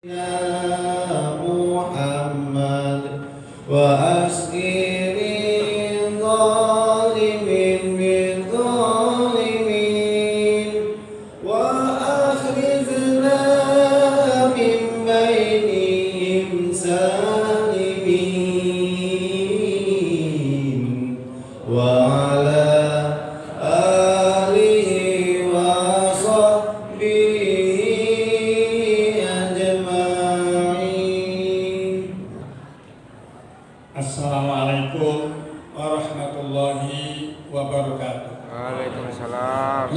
Ya Muhammad wa asgiri zalimin min zalimin wa akhrizna min bainihim salimin wa ala alihi wa sahbihi Assalamualaikum warahmatullahi wabarakatuh. Waalaikumsalam.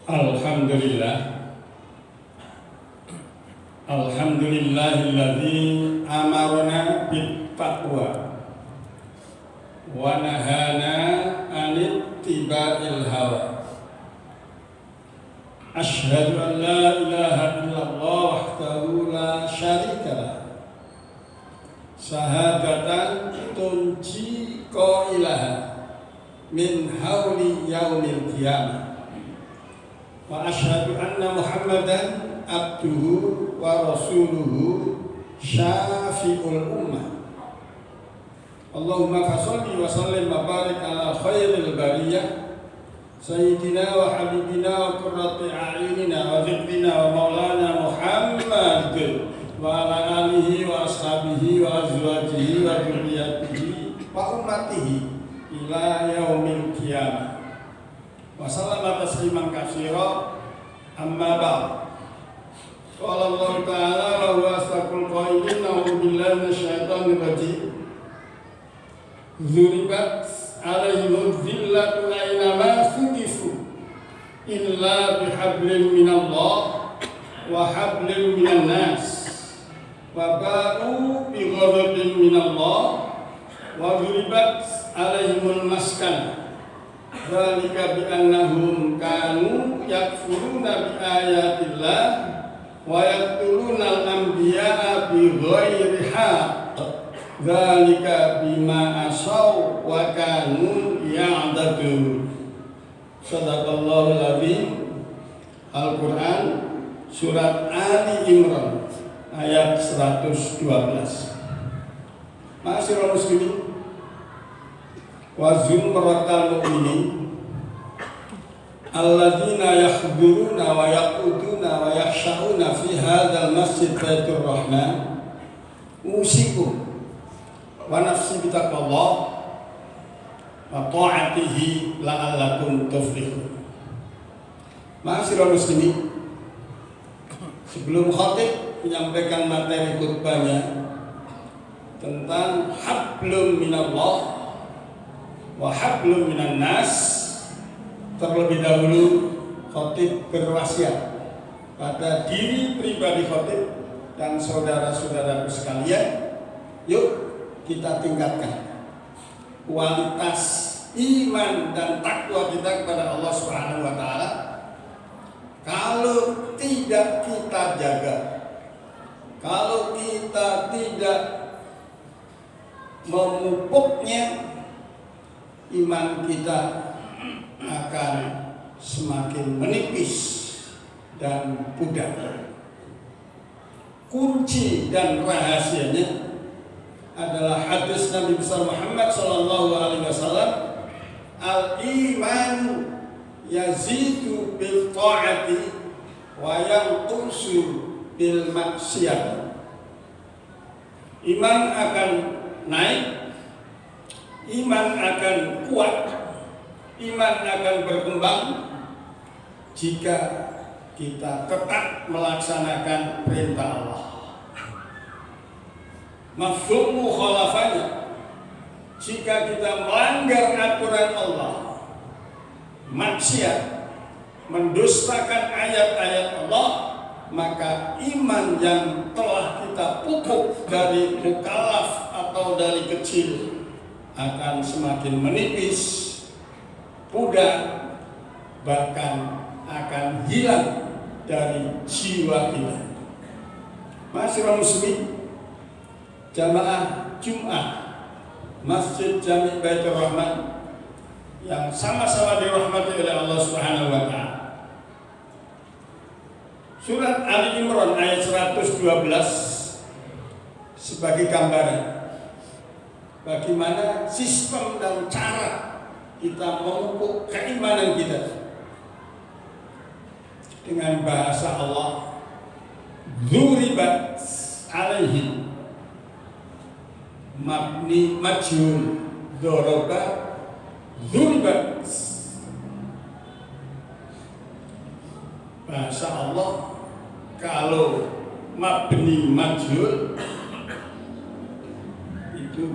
Alhamdulillah. Alhamdulillahilladzi amarna bittaqwa wa nahana 'anittiba'il hawa. Asyhadu an la ilaha illallah wahdahu la syarika lah. Syahadatan tunji qailaha min hauli yaumil qiyamah. Wa asyhadu anna Muhammadan abduhu wa rasuluhu syafi'ul ummah. Allahumma fasholli wa sallim wa barik ala khairil bariyah Sayyidina wa habibina wa qurrati a'yunina wa dhikrina wa maulana Muhammad wa ala alihi wa ashabihi wa azwajihi wa dzurriyyatihi wa ummatihi ila yaumil qiyamah. Wa sallama tasliman katsira amma ba'd. Qala Allah Ta'ala wa huwa asdaqul qailin a'udzu billahi minasyaitonir rajim. Dzuribat alaihimul dhillatu aynama thuqifu illa bihablin minallah wa hablin minan nas wa ba'u bi ghadabin minallah wa dhuribat alaihimul maskan dzalika bi annahum kanu yakfuruna bi ayatillah wa yaqtuluna al-anbiya'a bi ghairi haqq dzalika bima asaw wa kanu ya'tadun. Shadaqallahul azim. Al-Qur'an surat Ali Imran ayat 112. Ma'asyiral muslimin wa zumratal mu'minin alladzina yahduruna wa yaquduna wa yakhsha'una fi hadzal masjid baitur rahman usikum wa nafsi bitaqwallah wa ta'atihi la'allakum tuflihun. Ma'asyiral muslimin, sebelum khatib menyampaikan materi khutbahnya tentang hablum minallah wa hablum minan nas, terlebih dahulu khatib berwasiat pada diri pribadi khatib dan saudara-saudaraku sekalian, yuk kita tingkatkan kualitas iman dan takwa kita kepada Allah Subhanahu wa taala. Kalau tidak kita jaga, kalau kita tidak memupuknya, iman kita akan semakin menipis dan pudar. Kunci dan rahasianya adalah hadis Nabi besar Muhammad sallallahu alaihi wasallam, al-iman yazidu bil ta'ati wa yanqusu bil maksiyah. Iman akan naik, iman akan kuat, iman akan berkembang jika kita tetap melaksanakan perintah Allah. Mafhum mukhalafahnya, jika kita melanggar aturan Allah, maksiat, mendustakan ayat-ayat Allah, maka iman yang telah kita pupuk dari mukallaf atau dari kecil akan semakin menipis, pudar, bahkan akan hilang dari jiwa kita. Ma'asyiral muslimin, jamaah Jumat Masjid Jami Baitur Rahman sama-sama dirahmati oleh Allah Subhanahu wa taala. Surat Ali Imran ayat 112 sebagai gambaran bagaimana sistem dan cara kita memupuk keimanan kita dengan bahasa Allah. Dzuribat alaihim mabni majhul dzaraba dzuribat. Bahasa Allah kalau mabni majhul itu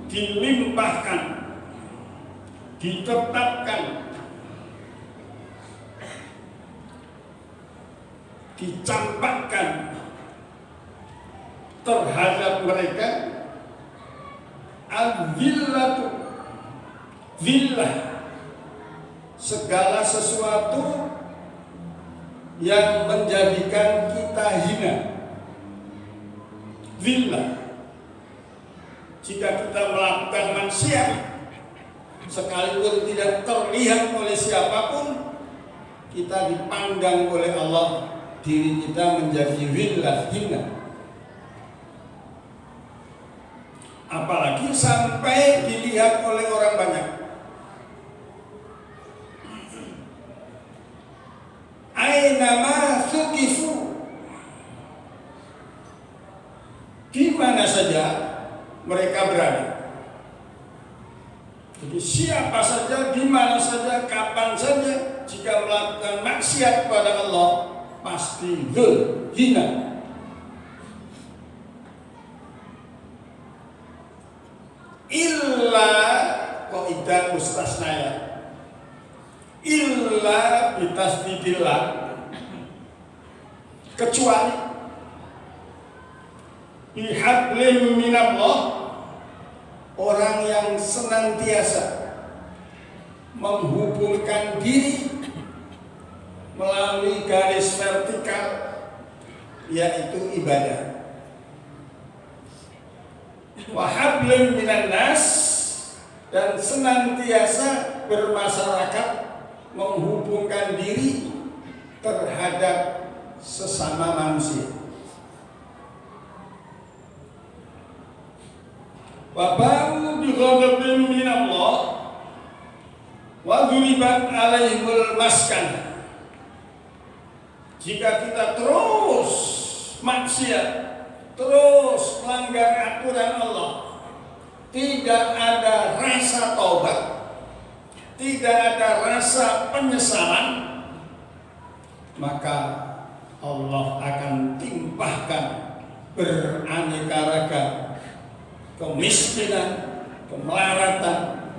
dilimpahkan, ditetapkan, dicampakkan terhadap mereka al-zillatu, zillah, segala sesuatu yang menjadikan kita hina. Zillah, jika kita melakukan maksiat sekalipun tidak terlihat oleh siapapun, kita dipandang oleh Allah, diri kita menjadi zillah, hina. Apalagi sampai dilihat oleh orang banyak. Ainama sukifu, di mana saja mereka berada. Jadi siapa saja, di mana saja, kapan saja, jika melakukan maksiat kepada Allah, pasti hina. Illa qaidah mustasnaya, illa bitasdidillah, kecuali bihablim minallah, orang yang senantiasa menghubungkan diri melalui garis vertikal, yaitu ibadah. Wa hablum minan nas, dan senantiasa bermasyarakat menghubungkan diri terhadap sesama manusia. Wa ba'u bi ghadabin minallah wa duribat alaihimul maskan. Jika kita terus maksiat, terus melanggar aturan Allah, tidak ada rasa taubat, tidak ada rasa penyesalan, maka Allah akan timpahkan beraneka ragam kemiskinan, kemelaratan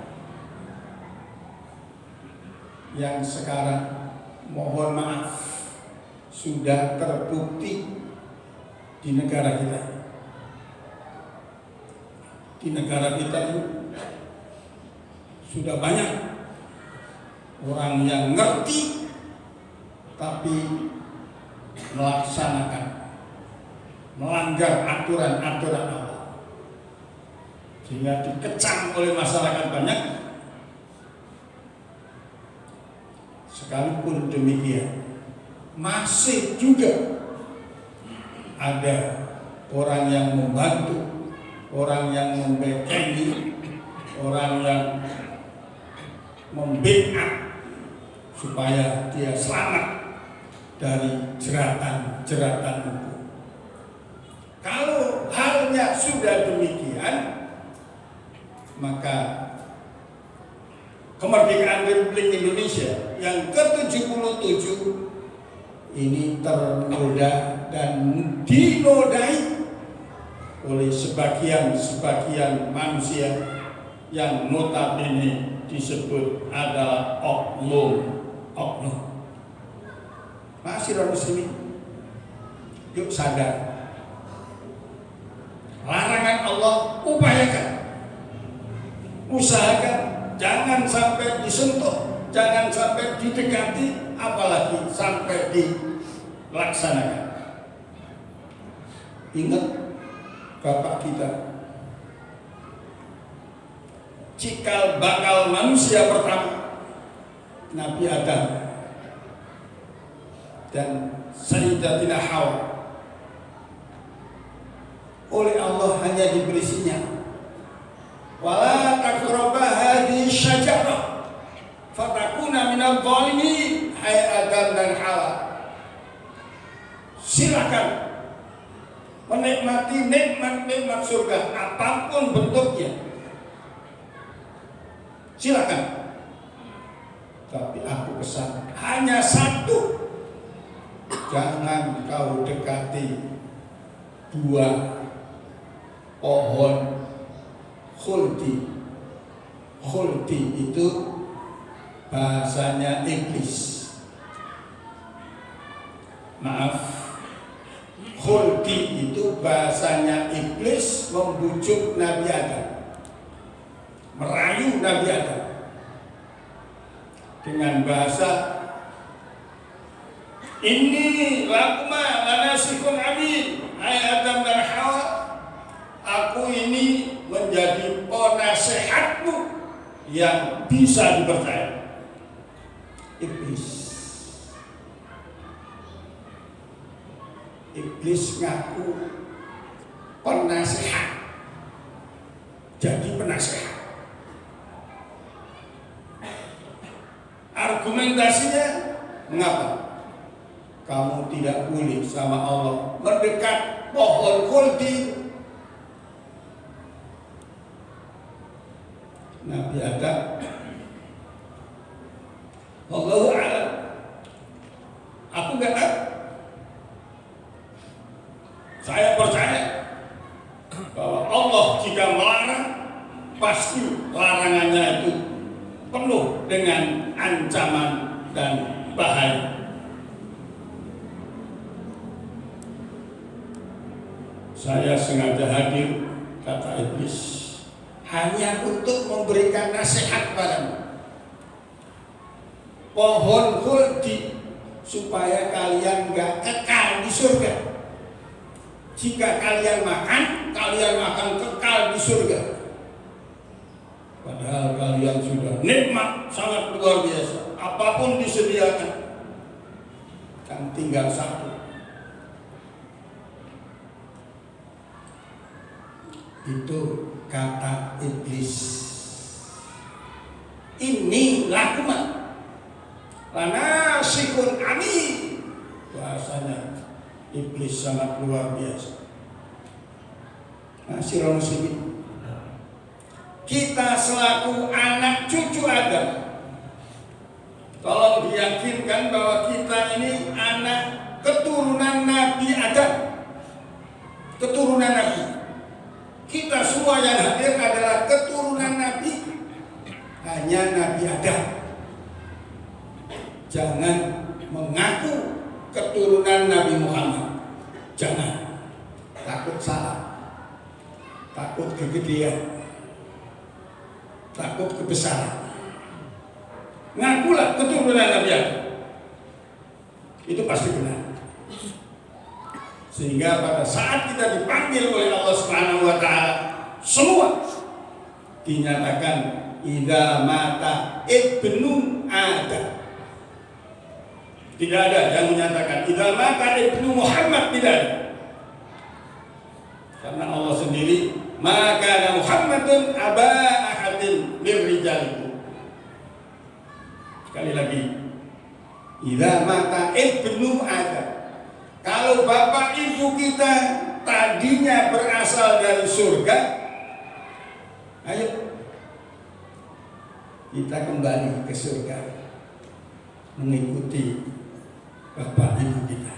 yang sekarang mohon maaf sudah terbukti di negara kita. Di negara kita ini sudah banyak orang yang ngerti tapi melaksanakan, melanggar aturan-aturan Allah, sehingga dikecam oleh masyarakat banyak. Sekalipun demikian, masih juga ada orang yang membantu, orang yang membekengi, orang yang membackup supaya dia selamat dari jeratan-jeratan hukum. Kalau halnya sudah demikian, maka kemerdekaan Republik Indonesia yang ke-77 ini ternoda dan dinodai oleh sebagian manusia yang notabene disebut adalah oknum. Ma'asyiral muslimin, yuk sadar. Larangan Allah upayakan, usahakan, jangan sampai disentuh, jangan sampai didekati, apalagi sampai dilaksanakan. Ingat bapak kita cikal bakal manusia pertama, Nabi Adam dan Sayyidatina Hawa, oleh Allah hanya diberi sinyal, wala taqrabu hadhihi syajarah fatakuna minadh dhalimin. Hai Adam dan Hawa, silakan menikmati nikmat-nikmat surga apapun bentuknya, silakan. Tapi aku pesan hanya satu, jangan kau dekati dua pohon khuldi. Khuldi itu bahasanya iblis. Maaf, khuldi itu bahasanya iblis membujuk Nabi Adam, merayu Nabi Adam dengan bahasa, ini lakuma lanasikun amin. Hai Adam dan Hawa, aku ini menjadi penasehatmu yang bisa dipercaya. Iblis ngaku penasehat, jadi penasehat. Argumentasinya, mengapa kamu tidak boleh sama Allah mendekat pohon khuldi? Nabi Adam, Allahu a'lam, aku nggak tahu. Saya percaya bahwa Allah jika melarang, pasti larangannya itu penuh dengan ancaman dan bahaya. Saya sengaja hadir, kata iblis, hanya untuk memberikan nasihat padamu. Pohon khuldi, supaya kalian gak kekal di surga. Jika kalian makan kekal di surga. Padahal kalian sudah nikmat sangat luar biasa, apapun disediakan, kan tinggal satu. Itu kata iblis. Ini lakuma lanasikun amin. Bahasanya iblis sangat luar biasa. Masyiral muslimin, kita selaku anak cucu Adam, tolong diyakinkan bahwa kita ini anak keturunan Nabi Adam, keturunan Nabi. Kita semua yang hadir adalah keturunan Nabi, hanya Nabi Adam. Jangan mengaku keturunan Nabi Muhammad, jangan. Takut salah, takut kegedean, takut kebesaran. Ngakulah keturunan Nabi Adam, itu pasti benar. Sehingga pada saat kita dipanggil oleh Allah Subhanahu wa Ta'ala, semua dinyatakan idza mata ibnu Adam. Tidak ada yang menyatakan idza mata ibnu Muhammad, tidak ada. Karena Allah sendiri, maka Muhammadun aba ahadin min rijalikum. Sekali lagi, idza mata ibnu Adam. Kalau bapak ibu kita tadinya berasal dari surga, ayo kita kembali ke surga, mengikuti bapak ibu kita.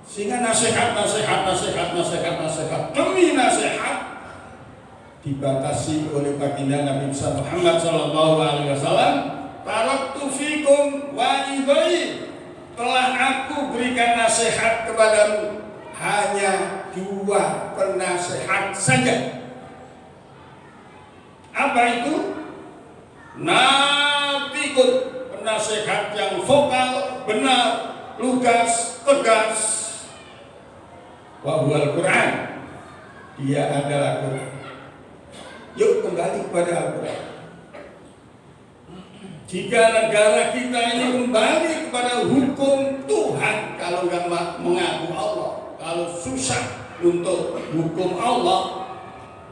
Sehingga nasihat demi nasihat dibatasi oleh baginda Nabi Muhammad SAW. Taraktu fikum wa idai, telah aku berikan nasihat kepadamu, hanya dua penasehat saja. Apa itu? Natikun, penasehat yang vokal, benar, lugas, tegas. Wa huwal Quran, Dia adalah Quran. Yuk kembali kepada Al-Quran. Jika negara kita ini kembali kepada hukum Tuhan, kalau nggak mengaku Allah, kalau susah untuk hukum Allah,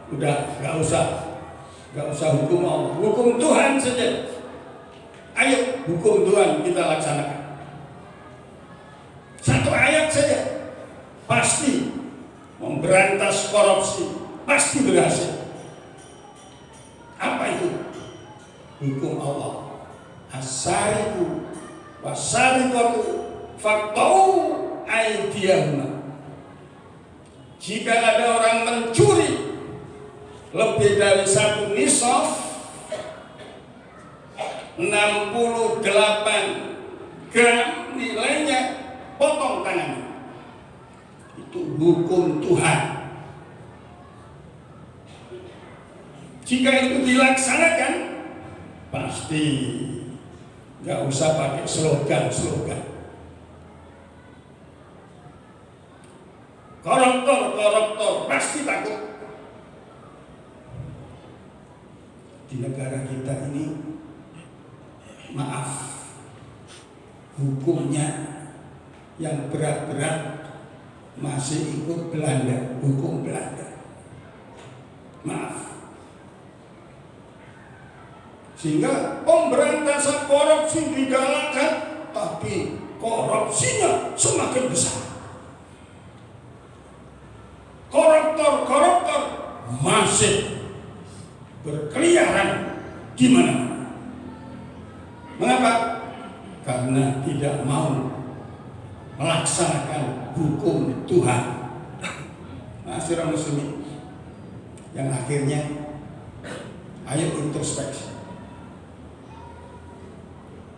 udah nggak usah hukum Allah, hukum Tuhan saja. Ayo hukum Tuhan kita laksanakan. Satu ayat saja pasti memberantas korupsi, pasti berhasil. Apa itu? Hukum Allah. Asariku wasariqatu faqta'u aydiyahuma. Jika ada orang mencuri lebih dari 1 nisaf, 68 gram nilainya, potong tangannya. Itu hukum Tuhan. Jika itu dilaksanakan, pasti nggak usah pakai slogan. Koruptor pasti takut. Di negara kita ini, maaf, hukumnya yang berat-berat masih ikut Belanda, hukum Belanda. Maaf. Sehingga pemberantasan korupsi digalakkan, tapi korupsinya semakin besar. Koruptor masih berkeliaran di mana-mana. Mengapa? Karena tidak mau melaksanakan hukum Tuhan. Masyarakat muslimin yang akhirnya, ayo introspeksi.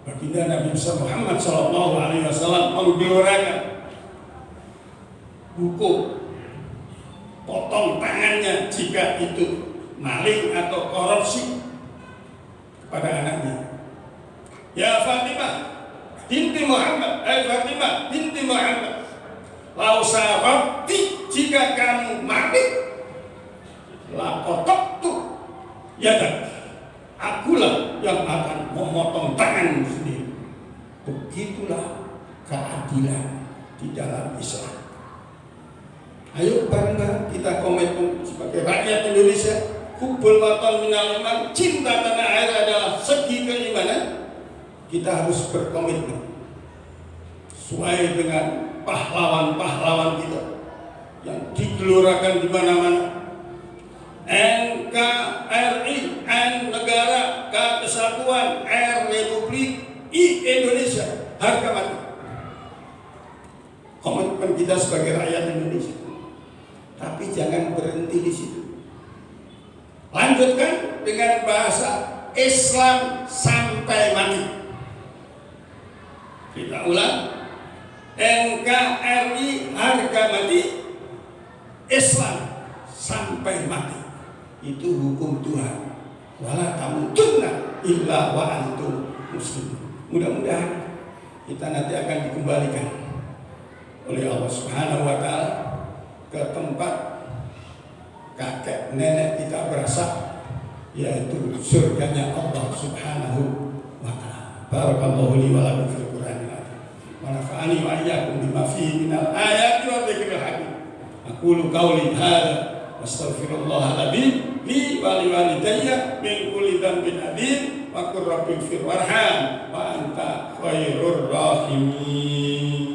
Baginda Nabi Muhammad SAW menggelorkan hukum potong tangannya jika itu maling atau korupsi kepada anaknya. Ya Fatimah binti Muhammad, Fatimah binti Muhammad, lau sarabti, jika kamu maling, la qata'tu yadak, akulah yang akan memotong tanganmu sendiri. Begitulah keadilan di dalam Islam. Ayo bareng-bareng kita komitmen sebagai rakyat Indonesia. Hubbul watan minal iman, cinta tanah air adalah segi keimanan. Kita harus berkomitmen sesuai dengan pahlawan-pahlawan kita yang digelorakan di mana-mana. NKRI, N negara, K kesatuan, R Republik, I Indonesia, harga mati. Komitmen kita sebagai rakyat Indonesia. Tapi jangan berhenti di situ. Lanjutkan dengan bahasa Islam sampai mati. Kita ulang. NKRI harga mati, Islam sampai mati. Itu hukum Tuhan. Wala tamutunna illa wa antum muslimun. Mudah-mudahan kita nanti akan dikembalikan oleh Allah Subhanahu wa taala ke tempat kakek nenek kita berasal, yaitu surganya Allah Subhanahu wa taala. Barakallahu li wa lakum fil Qur'anil azim. Wa nafa'ani wa iyyakum bima fihi minal ayati wa dzikril hakim. Aqulu qawli hadza wastaghfirullahal adzim li wa liwalidayya min kulli dhanbin adzim wa qur rabbighfir warham wa anta khairur rahimin.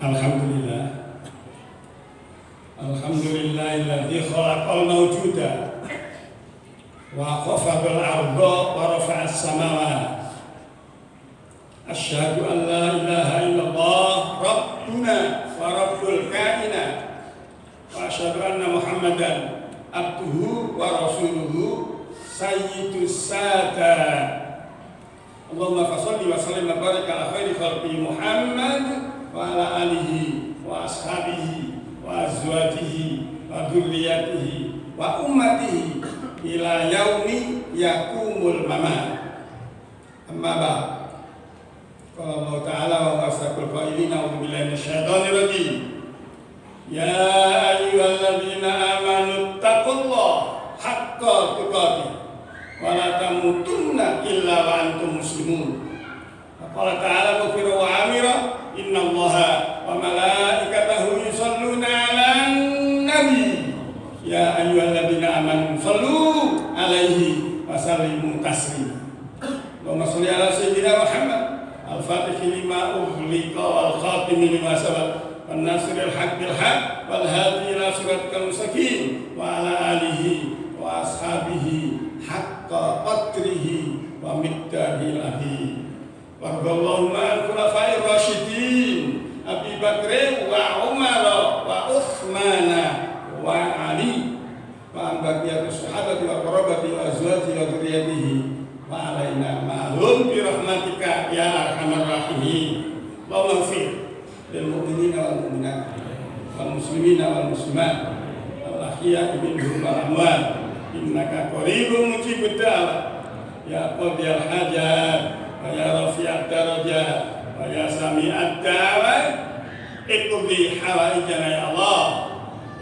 Alhamdulillah. Alhamdulillahilladzi khalaqal mawjuda wa khafadal arda wa rafa'as samawati. Asyhadu an la ilaha illallah rabbuna wa rabbul kainat wa asyhadu anna Muhammadan abduhu wa rasuluhu sayyidus sadat. Allahumma shalli wa sallim wa barik ala khairi khalqi Muhammad wa ala alihi wa ashabihi wa azwajihi wa dzurriyyatihi wa ummatihi ila yaumi yakumul mamat. Amma ba'd. Qala Allah Ta'ala wa asdaqul qailin a'udzu billahi minasyaitonir rajim. Ya ayyuhalladzina amanu taqullaha haqqa tuqatih wa la tamutunna illa wa antum muslimun. Qala Ta'ala mukhbiran wa amira innallaha wa malaikatahu yusholluna 'alan nabi. Ya ayyuhalladzina amanu shallu 'alaihi wa sallimu taslima. Allahumma shalli 'ala sayyidina Muhammad al-fatih lima ughliqa wal khatim lima sabaq wan nasril haqq bil haqq wal hadi ila siratal mustaqim wa ala alihi wa ashabihi haqqa qadrihi wa miqdaril azim. Warḍallahu ma'al khulafa'ir rasyidin Abi Bakr wa Umar wa Utsman wa Ali wa baqiyatus sahabati wa qarabati wa azwaji wa dzurriyyatihi wa alaina ma'hum bi rahmatika ya arhamar rahimin. Allahumma ighfir lil mu'minina wal mu'minat wal muslimina wal muslimat wal ahya'i minhum wal amwat innaka qaribun mujibud da'wat ya qadiyal hajat wa ya rafi'ad darajat wa ya sami'ad da'wat iqdi hawaijana ya Allah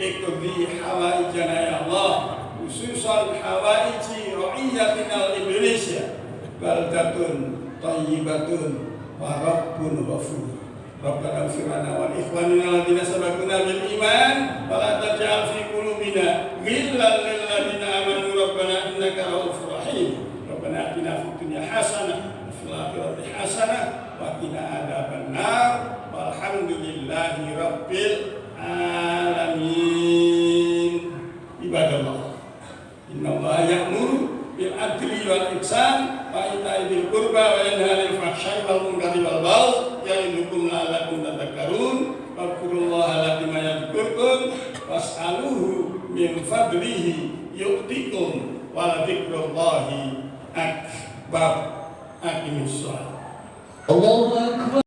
iqdi hawaijana ya Allah khususan hawaiji ra'iyatina al-Indonesia baldatun thayyibatun wa rabbun ghafur. Rabbana ighfir lana wa li ikhwanina alladziina sabaquna bil iman wa la taj'al fi qulubina ghillan lil ladzina amanu rabbana innaka ra'ufur rahim. Rabbana atina fid dunya hasanah wa fil akhirati hasanah wa qina adzabannar walhamdulillahi rabbil alamin. Ibadallah, innallaha ya'muru bil adli wal ihsan wa ita'i dzil qurba wa yanha 'anil fahsya'i wal munkari wal baghi ya'idukum la'allakum tadhakkarun. Fadhkurullaha lakum yadhkurkum was'aluhu min fadlihi yu'tikum wa dzikrullahi akbar. Aqimus shalah. Allahu akbar.